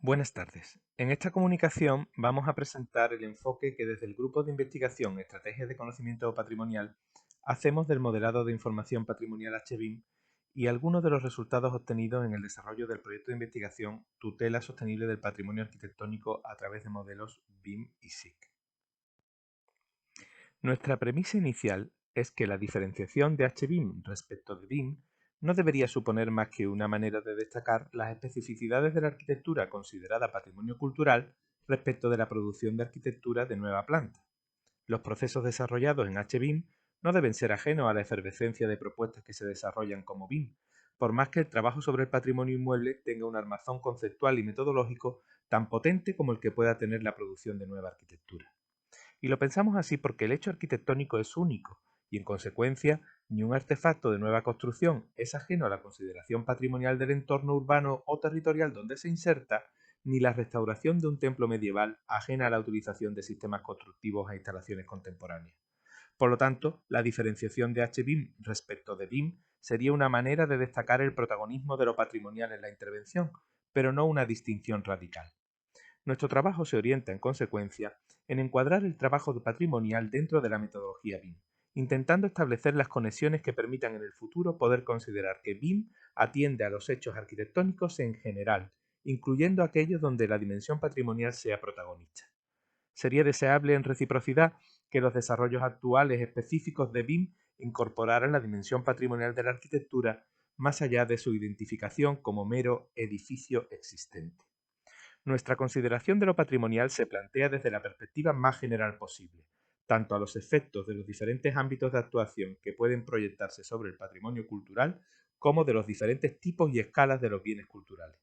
Buenas tardes. En esta comunicación vamos a presentar el enfoque que desde el Grupo de Investigación Estrategias de Conocimiento Patrimonial hacemos del modelado de información patrimonial HBIM y algunos de los resultados obtenidos en el desarrollo del proyecto de investigación Tutela Sostenible del Patrimonio Arquitectónico a través de modelos BIM y SIC. Nuestra premisa inicial es que la diferenciación de HBIM respecto de BIM no debería suponer más que una manera de destacar las especificidades de la arquitectura considerada patrimonio cultural respecto de la producción de arquitectura de nueva planta. Los procesos desarrollados en HBIM no deben ser ajenos a la efervescencia de propuestas que se desarrollan como BIM, por más que el trabajo sobre el patrimonio inmueble tenga un armazón conceptual y metodológico tan potente como el que pueda tener la producción de nueva arquitectura. Y lo pensamos así porque el hecho arquitectónico es único y, en consecuencia, ni un artefacto de nueva construcción es ajeno a la consideración patrimonial del entorno urbano o territorial donde se inserta, ni la restauración de un templo medieval ajena a la utilización de sistemas constructivos e instalaciones contemporáneas. Por lo tanto, la diferenciación de HBIM respecto de BIM sería una manera de destacar el protagonismo de lo patrimonial en la intervención, pero no una distinción radical. Nuestro trabajo se orienta, en consecuencia, en encuadrar el trabajo patrimonial dentro de la metodología BIM, intentando establecer las conexiones que permitan en el futuro poder considerar que BIM atiende a los hechos arquitectónicos en general, incluyendo aquellos donde la dimensión patrimonial sea protagonista. Sería deseable en reciprocidad que los desarrollos actuales específicos de BIM incorporaran la dimensión patrimonial de la arquitectura más allá de su identificación como mero edificio existente. Nuestra consideración de lo patrimonial se plantea desde la perspectiva más general posible, tanto a los efectos de los diferentes ámbitos de actuación que pueden proyectarse sobre el patrimonio cultural, como de los diferentes tipos y escalas de los bienes culturales.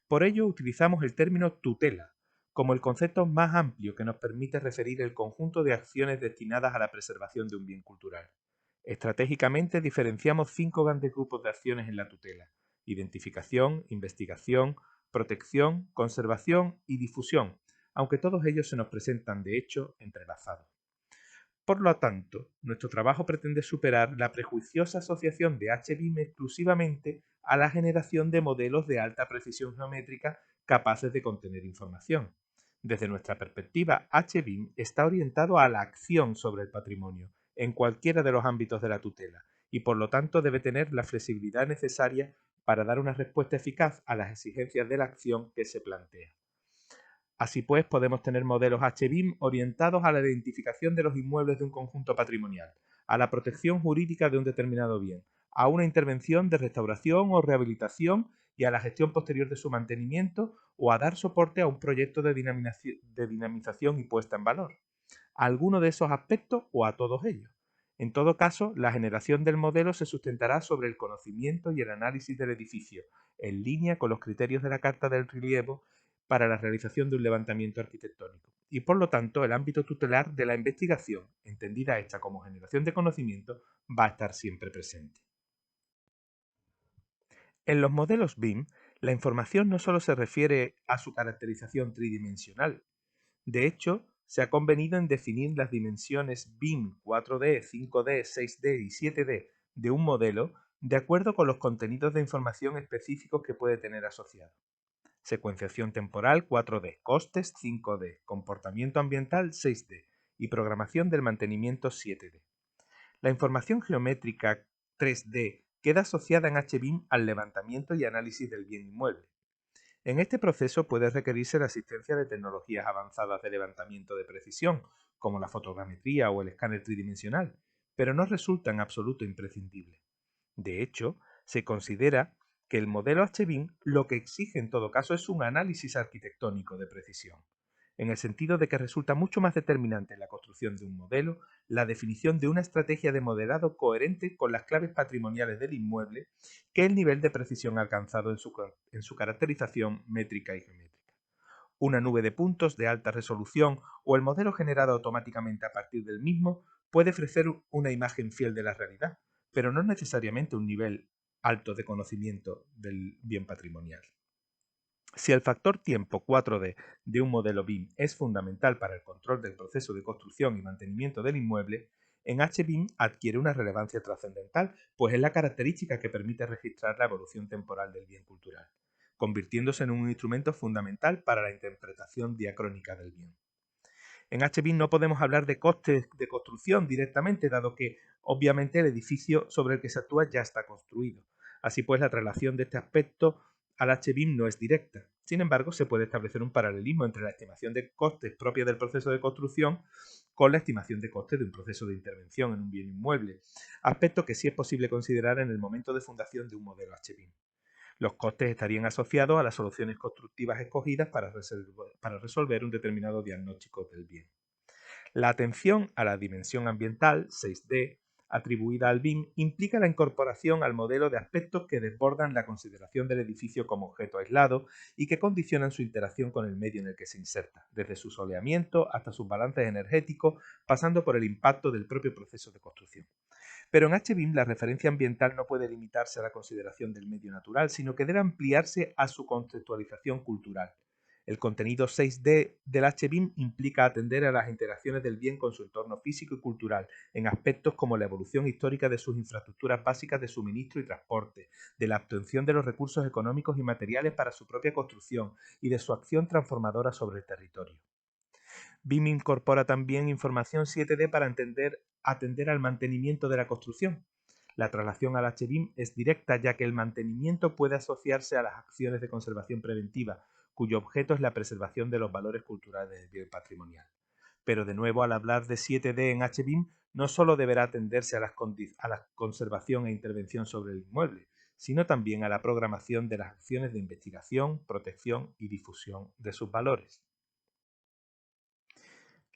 Por ello utilizamos el término tutela, como el concepto más amplio que nos permite referir el conjunto de acciones destinadas a la preservación de un bien cultural. Estratégicamente diferenciamos 5 grandes grupos de acciones en la tutela: identificación, investigación, protección, conservación y difusión, aunque todos ellos se nos presentan de hecho entrelazados. Por lo tanto, nuestro trabajo pretende superar la prejuiciosa asociación de HBIM exclusivamente a la generación de modelos de alta precisión geométrica capaces de contener información. Desde nuestra perspectiva, HBIM está orientado a la acción sobre el patrimonio, en cualquiera de los ámbitos de la tutela, y por lo tanto debe tener la flexibilidad necesaria para dar una respuesta eficaz a las exigencias de la acción que se plantea. Así pues, podemos tener modelos HBIM orientados a la identificación de los inmuebles de un conjunto patrimonial, a la protección jurídica de un determinado bien, a una intervención de restauración o rehabilitación y a la gestión posterior de su mantenimiento, o a dar soporte a un proyecto de dinamización y puesta en valor. A alguno de esos aspectos o a todos ellos. En todo caso, la generación del modelo se sustentará sobre el conocimiento y el análisis del edificio, en línea con los criterios de la Carta del Relievo para la realización de un levantamiento arquitectónico. Y por lo tanto, el ámbito tutelar de la investigación, entendida esta como generación de conocimiento, va a estar siempre presente. En los modelos BIM, la información no solo se refiere a su caracterización tridimensional. De hecho, se ha convenido en definir las dimensiones BIM 4D, 5D, 6D y 7D de un modelo de acuerdo con los contenidos de información específicos que puede tener asociado. Secuenciación temporal 4D, costes 5D, comportamiento ambiental 6D y programación del mantenimiento 7D. La información geométrica 3D queda asociada en HBIM al levantamiento y análisis del bien inmueble. En este proceso puede requerirse la asistencia de tecnologías avanzadas de levantamiento de precisión, como la fotogrametría o el escáner tridimensional, pero no resulta en absoluto imprescindible. De hecho, se considera que el modelo HBIM lo que exige en todo caso es un análisis arquitectónico de precisión, en el sentido de que resulta mucho más determinante en la construcción de un modelo la definición de una estrategia de modelado coherente con las claves patrimoniales del inmueble que el nivel de precisión alcanzado en su caracterización métrica y geométrica. Una nube de puntos de alta resolución o el modelo generado automáticamente a partir del mismo puede ofrecer una imagen fiel de la realidad, pero no necesariamente un nivel alto de conocimiento del bien patrimonial. Si el factor tiempo 4D de un modelo BIM es fundamental para el control del proceso de construcción y mantenimiento del inmueble, en HBIM adquiere una relevancia trascendental, pues es la característica que permite registrar la evolución temporal del bien cultural. convirtiéndose en un instrumento fundamental para la interpretación diacrónica del bien. En HBIM no podemos hablar de costes de construcción directamente, dado que obviamente el edificio sobre el que se actúa ya está construido. Así pues, la traslación de este aspecto al HBIM no es directa. Sin embargo, se puede establecer un paralelismo entre la estimación de costes propia del proceso de construcción con la estimación de costes de un proceso de intervención en un bien inmueble, aspecto que sí es posible considerar en el momento de fundación de un modelo HBIM. Los costes estarían asociados a las soluciones constructivas escogidas para resolver un determinado diagnóstico del bien. La atención a la dimensión ambiental, 6D, atribuida al BIM, implica la incorporación al modelo de aspectos que desbordan la consideración del edificio como objeto aislado y que condicionan su interacción con el medio en el que se inserta, desde su soleamiento hasta sus balances energéticos, pasando por el impacto del propio proceso de construcción. Pero en HBIM la referencia ambiental no puede limitarse a la consideración del medio natural, sino que debe ampliarse a su contextualización cultural. El contenido 6D del HBIM implica atender a las interacciones del bien con su entorno físico y cultural, en aspectos como la evolución histórica de sus infraestructuras básicas de suministro y transporte, de la obtención de los recursos económicos y materiales para su propia construcción y de su acción transformadora sobre el territorio. BIM incorpora también información 7D para atender al mantenimiento de la construcción. La traslación al HBIM es directa ya que el mantenimiento puede asociarse a las acciones de conservación preventiva, cuyo objeto es la preservación de los valores culturales del bien patrimonial. Pero de nuevo, al hablar de 7D en HBIM, no solo deberá atenderse a la conservación e intervención sobre el inmueble, sino también a la programación de las acciones de investigación, protección y difusión de sus valores.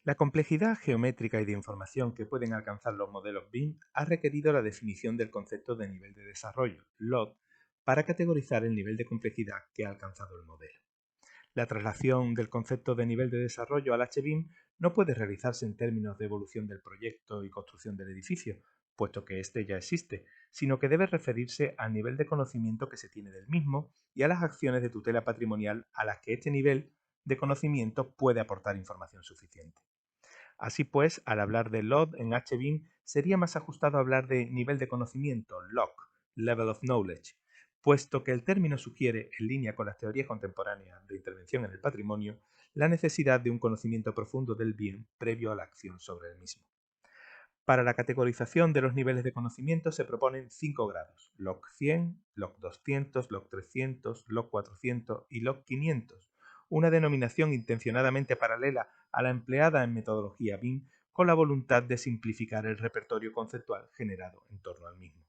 La complejidad geométrica y de información que pueden alcanzar los modelos BIM ha requerido la definición del concepto de nivel de desarrollo, LOD, para categorizar el nivel de complejidad que ha alcanzado el modelo. La traslación del concepto de nivel de desarrollo al HBIM no puede realizarse en términos de evolución del proyecto y construcción del edificio, puesto que éste ya existe, sino que debe referirse al nivel de conocimiento que se tiene del mismo y a las acciones de tutela patrimonial a las que este nivel de conocimiento puede aportar información suficiente. Así pues, al hablar de LOD en HBIM, sería más ajustado hablar de nivel de conocimiento, LOC, Level of Knowledge, puesto que el término sugiere, en línea con las teorías contemporáneas de intervención en el patrimonio, la necesidad de un conocimiento profundo del bien previo a la acción sobre el mismo. Para la categorización de los niveles de conocimiento se proponen 5 grados: LOC 100, LOC 200, LOC 300, LOC 400 y LOC 500, una denominación intencionadamente paralela a la empleada en metodología BIM con la voluntad de simplificar el repertorio conceptual generado en torno al mismo.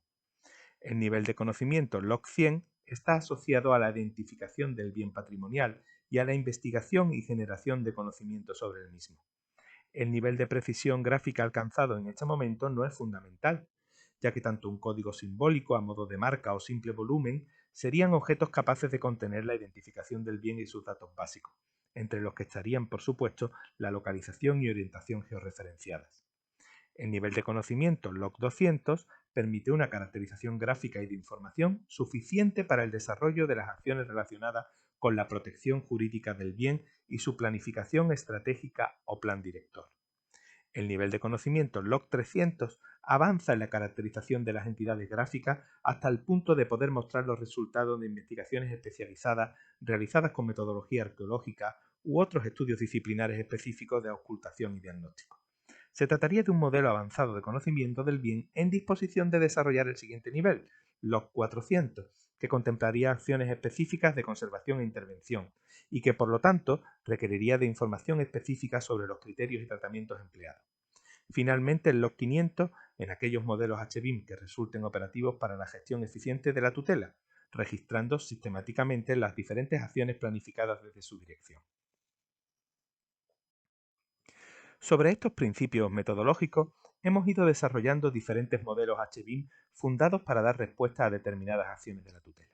El nivel de conocimiento LOC 100 está asociado a la identificación del bien patrimonial y a la investigación y generación de conocimiento sobre el mismo. El nivel de precisión gráfica alcanzado en este momento no es fundamental, ya que tanto un código simbólico a modo de marca o simple volumen serían objetos capaces de contener la identificación del bien y sus datos básicos, entre los que estarían, por supuesto, la localización y orientación georreferenciadas. El nivel de conocimiento LOC 200 permite una caracterización gráfica y de información suficiente para el desarrollo de las acciones relacionadas con la protección jurídica del bien y su planificación estratégica o plan director. El nivel de conocimiento LOC 300 avanza en la caracterización de las entidades gráficas hasta el punto de poder mostrar los resultados de investigaciones especializadas realizadas con metodología arqueológica u otros estudios disciplinares específicos de ocultación y diagnóstico. Se trataría de un modelo avanzado de conocimiento del bien en disposición de desarrollar el siguiente nivel, LOC 400, que contemplaría acciones específicas de conservación e intervención, y que por lo tanto requeriría de información específica sobre los criterios y tratamientos empleados. Finalmente, el LOC 500 en aquellos modelos HBIM que resulten operativos para la gestión eficiente de la tutela, registrando sistemáticamente las diferentes acciones planificadas desde su dirección. Sobre estos principios metodológicos hemos ido desarrollando diferentes modelos HBIM fundados para dar respuesta a determinadas acciones de la tutela.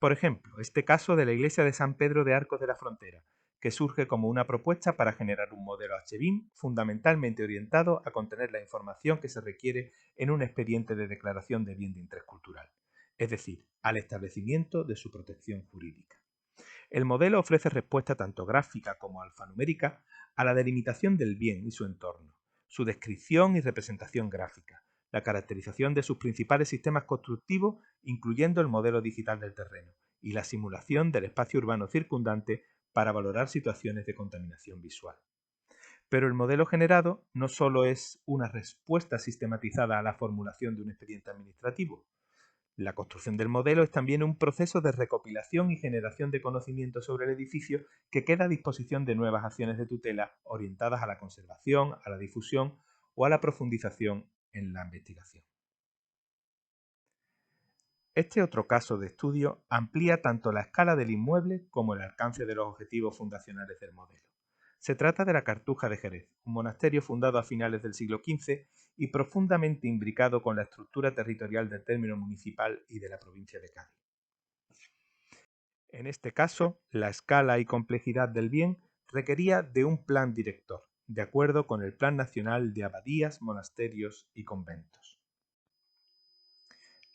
Por ejemplo, este caso de la iglesia de San Pedro de Arcos de la Frontera, que surge como una propuesta para generar un modelo HBIM fundamentalmente orientado a contener la información que se requiere en un expediente de declaración de bien de interés cultural, es decir, al establecimiento de su protección jurídica. El modelo ofrece respuesta tanto gráfica como alfanumérica a la delimitación del bien y su entorno, su descripción y representación gráfica, la caracterización de sus principales sistemas constructivos, incluyendo el modelo digital del terreno, y la simulación del espacio urbano circundante para valorar situaciones de contaminación visual. Pero el modelo generado no solo es una respuesta sistematizada a la formulación de un expediente administrativo. La construcción del modelo es también un proceso de recopilación y generación de conocimiento sobre el edificio que queda a disposición de nuevas acciones de tutela orientadas a la conservación, a la difusión o a la profundización en la investigación. Este otro caso de estudio amplía tanto la escala del inmueble como el alcance de los objetivos fundacionales del modelo. Se trata de la Cartuja de Jerez, un monasterio fundado a finales del siglo XV y profundamente imbricado con la estructura territorial del término municipal y de la provincia de Cádiz. En este caso, la escala y complejidad del bien requería de un plan director, de acuerdo con el Plan Nacional de Abadías, Monasterios y Conventos.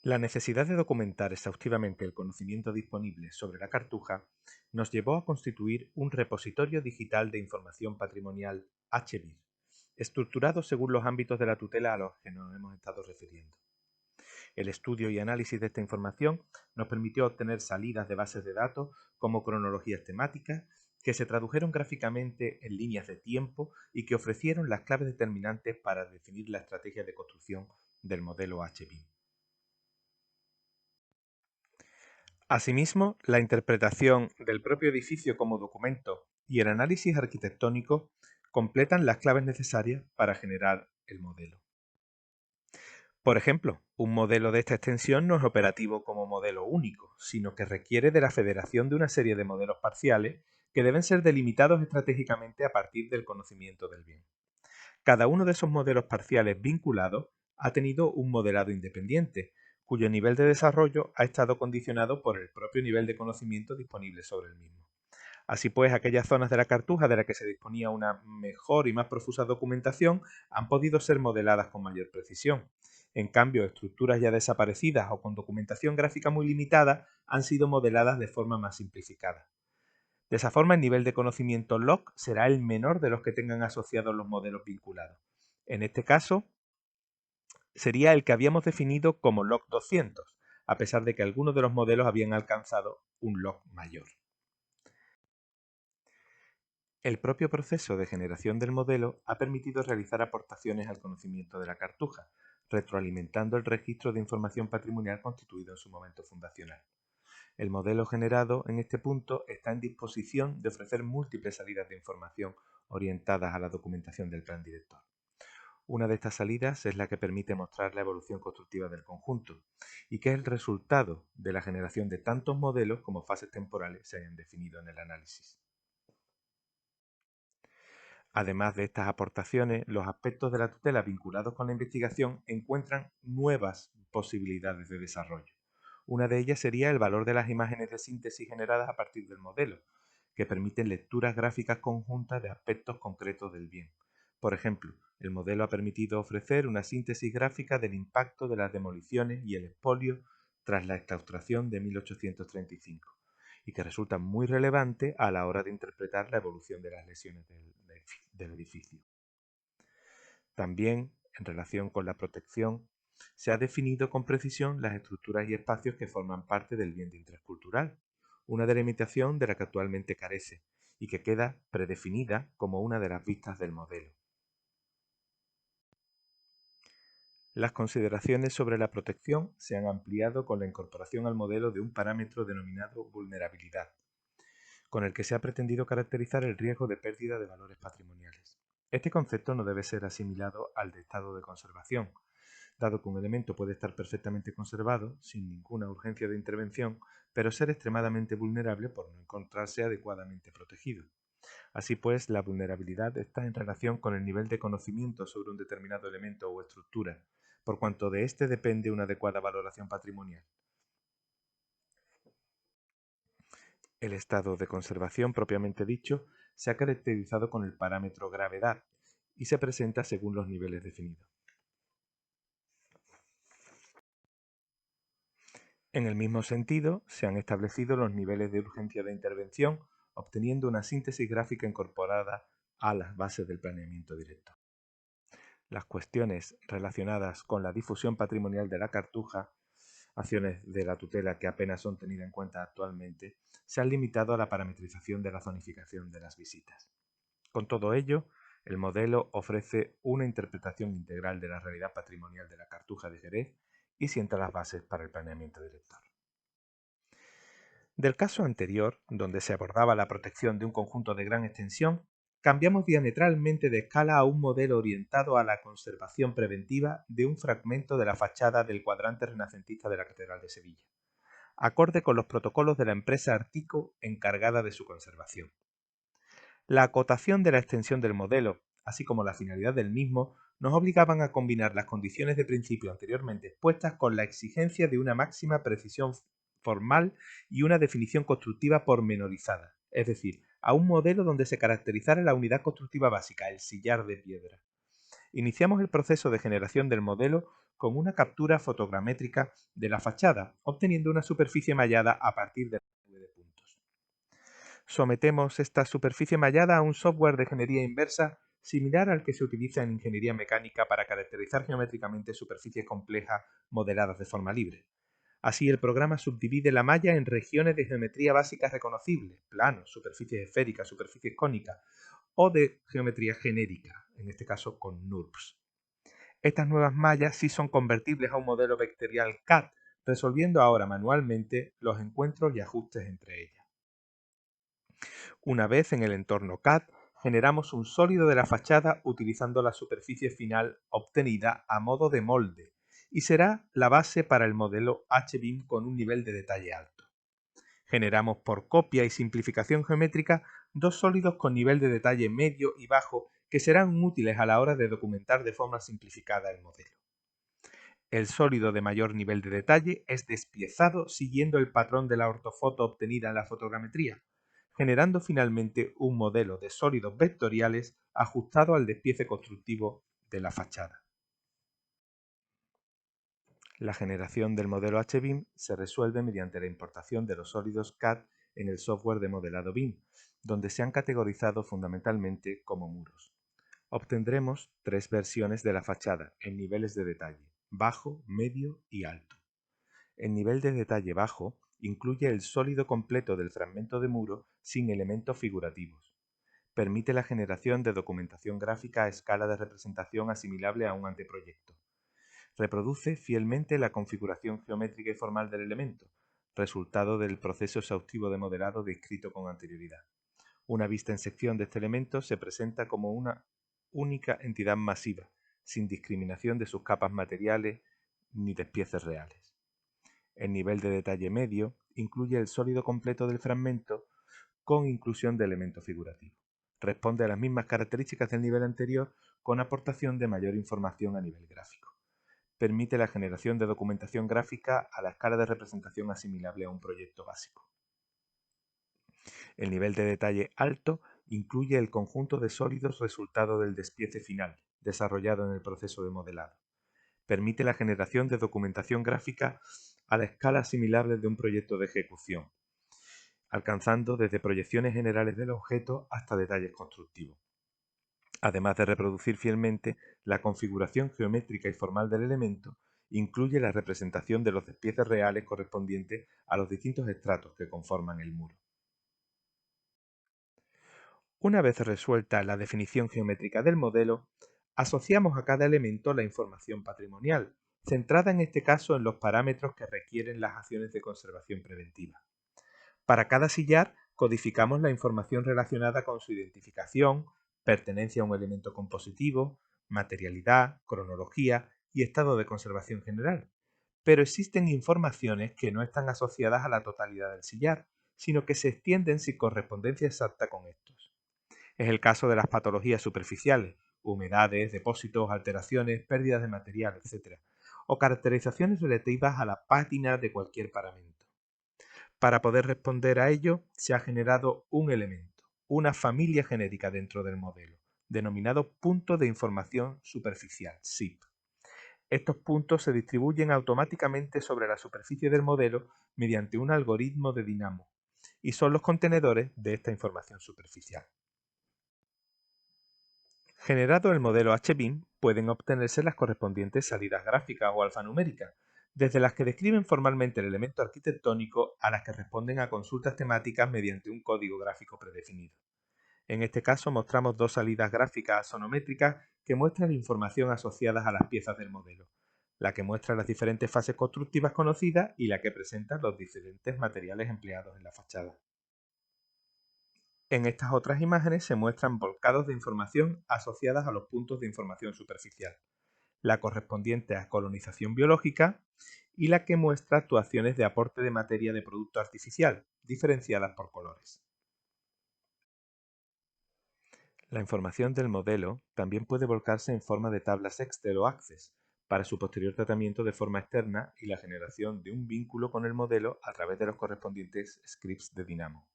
La necesidad de documentar exhaustivamente el conocimiento disponible sobre la Cartuja nos llevó a constituir un repositorio digital de información patrimonial HBIR, estructurado según los ámbitos de la tutela a los que nos hemos estado refiriendo. El estudio y análisis de esta información nos permitió obtener salidas de bases de datos como cronologías temáticas que se tradujeron gráficamente en líneas de tiempo y que ofrecieron las claves determinantes para definir la estrategia de construcción del modelo HBIM. Asimismo, la interpretación del propio edificio como documento y el análisis arquitectónico completan las claves necesarias para generar el modelo. Por ejemplo, un modelo de esta extensión no es operativo como modelo único, sino que requiere de la federación de una serie de modelos parciales que deben ser delimitados estratégicamente a partir del conocimiento del bien. Cada uno de esos modelos parciales vinculados ha tenido un modelado independiente, cuyo nivel de desarrollo ha estado condicionado por el propio nivel de conocimiento disponible sobre el mismo. Así pues, aquellas zonas de la Cartuja de las que se disponía una mejor y más profusa documentación han podido ser modeladas con mayor precisión. En cambio, estructuras ya desaparecidas o con documentación gráfica muy limitada han sido modeladas de forma más simplificada. De esa forma, el nivel de conocimiento log será el menor de los que tengan asociados los modelos vinculados. En este caso, sería el que habíamos definido como log 200, a pesar de que algunos de los modelos habían alcanzado un log mayor. El propio proceso de generación del modelo ha permitido realizar aportaciones al conocimiento de la Cartuja, retroalimentando el registro de información patrimonial constituido en su momento fundacional. El modelo generado en este punto está en disposición de ofrecer múltiples salidas de información orientadas a la documentación del plan director. Una de estas salidas es la que permite mostrar la evolución constructiva del conjunto y que es el resultado de la generación de tantos modelos como fases temporales se hayan definido en el análisis. Además de estas aportaciones, los aspectos de la tutela vinculados con la investigación encuentran nuevas posibilidades de desarrollo. Una de ellas sería el valor de las imágenes de síntesis generadas a partir del modelo, que permiten lecturas gráficas conjuntas de aspectos concretos del bien. Por ejemplo, el modelo ha permitido ofrecer una síntesis gráfica del impacto de las demoliciones y el expolio tras la exclaustración de 1835 y que resulta muy relevante a la hora de interpretar la evolución de las lesiones del edificio. También, en relación con la protección, se ha definido con precisión las estructuras y espacios que forman parte del bien de interés cultural, una delimitación de la que actualmente carece y que queda predefinida como una de las vistas del modelo. Las consideraciones sobre la protección se han ampliado con la incorporación al modelo de un parámetro denominado vulnerabilidad, con el que se ha pretendido caracterizar el riesgo de pérdida de valores patrimoniales. Este concepto no debe ser asimilado al de estado de conservación, dado que un elemento puede estar perfectamente conservado, sin ninguna urgencia de intervención, pero ser extremadamente vulnerable por no encontrarse adecuadamente protegido. Así pues, la vulnerabilidad está en relación con el nivel de conocimiento sobre un determinado elemento o estructura, por cuanto de éste depende una adecuada valoración patrimonial. El estado de conservación propiamente dicho se ha caracterizado con el parámetro gravedad y se presenta según los niveles definidos. En el mismo sentido, se han establecido los niveles de urgencia de intervención, obteniendo una síntesis gráfica incorporada a las bases del planeamiento directo. Las cuestiones relacionadas con la difusión patrimonial de la Cartuja Acciones de la tutela que apenas son tenidas en cuenta actualmente se han limitado a la parametrización de la zonificación de las visitas. Con todo ello, el modelo ofrece una interpretación integral de la realidad patrimonial de la Cartuja de Jerez y sienta las bases para el planeamiento director. Del caso anterior, donde se abordaba la protección de un conjunto de gran extensión, cambiamos diametralmente de escala a un modelo orientado a la conservación preventiva de un fragmento de la fachada del cuadrante renacentista de la Catedral de Sevilla, acorde con los protocolos de la empresa Artico encargada de su conservación. La acotación de la extensión del modelo, así como la finalidad del mismo, nos obligaban a combinar las condiciones de principio anteriormente expuestas con la exigencia de una máxima precisión formal y una definición constructiva pormenorizada, es decir, a un modelo donde se caracterizara la unidad constructiva básica, el sillar de piedra. Iniciamos el proceso de generación del modelo con una captura fotogramétrica de la fachada, obteniendo una superficie mallada a partir de la nube de puntos. Sometemos esta superficie mallada a un software de ingeniería inversa similar al que se utiliza en ingeniería mecánica para caracterizar geométricamente superficies complejas modeladas de forma libre. Así, el programa subdivide la malla en regiones de geometría básica reconocibles, planos, superficies esféricas, superficies cónicas, o de geometría genérica, en este caso con NURBS. Estas nuevas mallas sí son convertibles a un modelo vectorial CAD, resolviendo ahora manualmente los encuentros y ajustes entre ellas. Una vez en el entorno CAD, generamos un sólido de la fachada utilizando la superficie final obtenida a modo de molde y será la base para el modelo H-BIM con un nivel de detalle alto. Generamos por copia y simplificación geométrica dos sólidos con nivel de detalle medio y bajo que serán útiles a la hora de documentar de forma simplificada el modelo. El sólido de mayor nivel de detalle es despiezado siguiendo el patrón de la ortofoto obtenida en la fotogrametría, generando finalmente un modelo de sólidos vectoriales ajustado al despiece constructivo de la fachada. La generación del modelo H-BIM se resuelve mediante la importación de los sólidos CAD en el software de modelado BIM, donde se han categorizado fundamentalmente como muros. Obtendremos tres versiones de la fachada en niveles de detalle: bajo, medio y alto. El nivel de detalle bajo incluye el sólido completo del fragmento de muro sin elementos figurativos. Permite la generación de documentación gráfica a escala de representación asimilable a un anteproyecto. Reproduce fielmente la configuración geométrica y formal del elemento, resultado del proceso exhaustivo de modelado descrito con anterioridad. Una vista en sección de este elemento se presenta como una única entidad masiva, sin discriminación de sus capas materiales ni despieces reales. El nivel de detalle medio incluye el sólido completo del fragmento con inclusión de elementos figurativos. Responde a las mismas características del nivel anterior con aportación de mayor información a nivel gráfico. Permite la generación de documentación gráfica a la escala de representación asimilable a un proyecto básico. El nivel de detalle alto incluye el conjunto de sólidos resultado del despiece final, desarrollado en el proceso de modelado. Permite la generación de documentación gráfica a la escala asimilable de un proyecto de ejecución, alcanzando desde proyecciones generales del objeto hasta detalles constructivos. Además de reproducir fielmente la configuración geométrica y formal del elemento, incluye la representación de los despieces reales correspondientes a los distintos estratos que conforman el muro. Una vez resuelta la definición geométrica del modelo, asociamos a cada elemento la información patrimonial, centrada en este caso en los parámetros que requieren las acciones de conservación preventiva. Para cada sillar, codificamos la información relacionada con su identificación, pertenencia a un elemento compositivo, materialidad, cronología y estado de conservación general. Pero existen informaciones que no están asociadas a la totalidad del sillar, sino que se extienden sin correspondencia exacta con estos. Es el caso de las patologías superficiales, humedades, depósitos, alteraciones, pérdidas de material, etc., o caracterizaciones relativas a la pátina de cualquier paramento. Para poder responder a ello, se ha generado un elemento, una familia genérica dentro del modelo, denominado punto de información superficial, SIP. Estos puntos se distribuyen automáticamente sobre la superficie del modelo mediante un algoritmo de Dynamo y son los contenedores de esta información superficial. Generado el modelo H-BIM, pueden obtenerse las correspondientes salidas gráficas o alfanuméricas, desde las que describen formalmente el elemento arquitectónico a las que responden a consultas temáticas mediante un código gráfico predefinido. En este caso mostramos dos salidas gráficas axonométricas que muestran información asociada a las piezas del modelo, la que muestra las diferentes fases constructivas conocidas y la que presenta los diferentes materiales empleados en la fachada. En estas otras imágenes se muestran volcados de información asociadas a los puntos de información superficial, la correspondiente a colonización biológica y la que muestra actuaciones de aporte de materia de producto artificial, diferenciadas por colores. La información del modelo también puede volcarse en forma de tablas Excel o Access para su posterior tratamiento de forma externa y la generación de un vínculo con el modelo a través de los correspondientes scripts de Dynamo.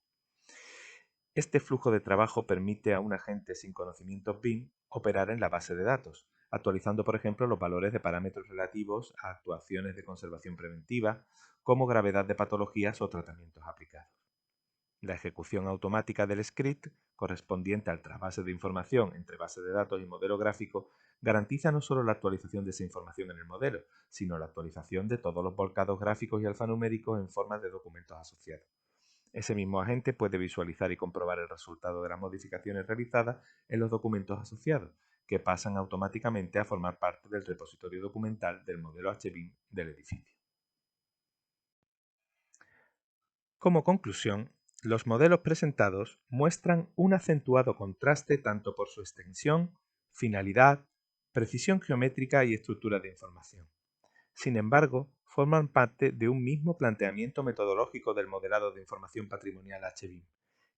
Este flujo de trabajo permite a un agente sin conocimientos BIM operar en la base de datos, actualizando por ejemplo los valores de parámetros relativos a actuaciones de conservación preventiva, como gravedad de patologías o tratamientos aplicados. La ejecución automática del script, correspondiente al trasvase de información entre base de datos y modelo gráfico, garantiza no solo la actualización de esa información en el modelo, sino la actualización de todos los volcados gráficos y alfanuméricos en forma de documentos asociados. Ese mismo agente puede visualizar y comprobar el resultado de las modificaciones realizadas en los documentos asociados, que pasan automáticamente a formar parte del repositorio documental del modelo HBIM del edificio. Como conclusión, los modelos presentados muestran un acentuado contraste tanto por su extensión, finalidad, precisión geométrica y estructura de información. Sin embargo, forman parte de un mismo planteamiento metodológico del modelado de información patrimonial HBIM,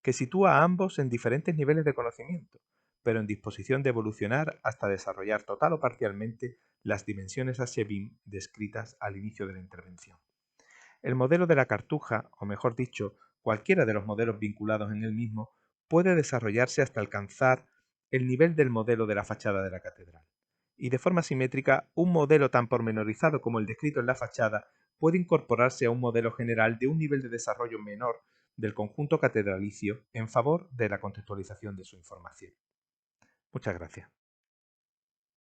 que sitúa a ambos en diferentes niveles de conocimiento, pero en disposición de evolucionar hasta desarrollar total o parcialmente las dimensiones HBIM descritas al inicio de la intervención. El modelo de la cartuja, o mejor dicho, cualquiera de los modelos vinculados en él mismo, puede desarrollarse hasta alcanzar el nivel del modelo de la fachada de la catedral. Y de forma simétrica, un modelo tan pormenorizado como el descrito en la fachada puede incorporarse a un modelo general de un nivel de desarrollo menor del conjunto catedralicio en favor de la contextualización de su información. Muchas gracias.